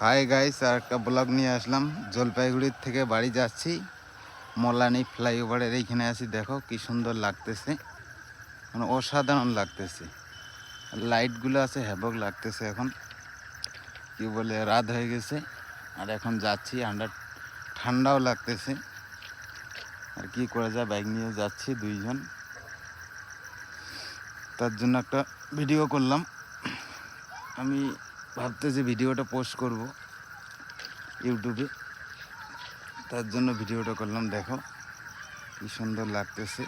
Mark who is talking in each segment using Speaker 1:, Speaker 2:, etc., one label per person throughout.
Speaker 1: Hi guys, আর একটা blog নিয়ে আসলাম। জলপাইগুড়ির থেকে বাড়ি যাচ্ছি, মলানি ফ্লাইওভারের এইখানে আছি। দেখো কি সুন্দর লাগতেছে, মানে অসাধারণ লাগতেছে। লাইটগুলো আছে, হ্যাবক লাগতেছে। এখন কি বলে, রাত হয়ে গেছে আর এখন যাচ্ছি। ঠান্ডাও লাগতেছে, আর কি করা যায়, বাইক নিয়ে যাচ্ছি দুইজন। তার জন্য একটা ভিডিও করলাম। আমি ভাবতেছি ভিডিওটা পোস্ট করব ইউটিউবে, তার জন্য ভিডিওটা করলাম। দেখো কি সুন্দর লাগতেছে,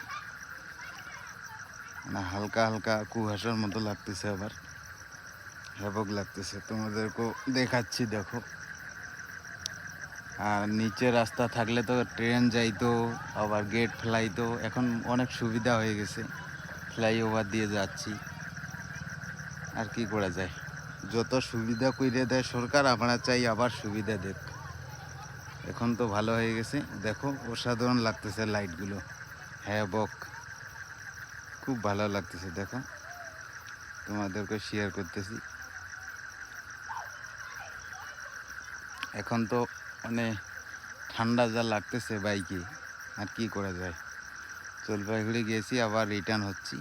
Speaker 1: মানে হালকা হালকা কুয়াশার মতো লাগতেছে, আবার হ্যাবক লাগতেছে। তোমাদেরকেও দেখাচ্ছি, দেখো। আর নিচে রাস্তা থাকলে তো ট্রেন যাইতো, আবার গেট ফ্লাইতো। এখন অনেক সুবিধা হয়ে গেছে, ফ্লাইওভার দিয়ে যাচ্ছি। আর কি করা যায়, যত সুবিধা কইরে দেয় সরকার, আমরা চাই আবার সুবিধা দেখ। এখন তো ভালো হয়ে গেছে। দেখো অসাধারণ লাগতেছে লাইটগুলো, হ্যাবক, খুব ভালো লাগতেছে। দেখো তোমাদেরকে শেয়ার করতেছি। এখন তো মানে ঠান্ডা যা লাগতেছে বাইকে, আর কি করা যায়। জলপাইগুড়ি গেছি, আবার রিটার্ন হচ্ছি।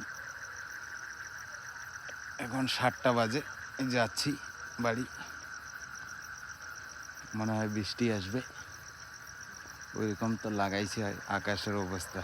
Speaker 1: এখন 7টা বাজে, যাচ্ছি বাড়ি। মনে হয় বৃষ্টি আসবে, ওইরকম তো লাগাইছে আকাশের অবস্থা।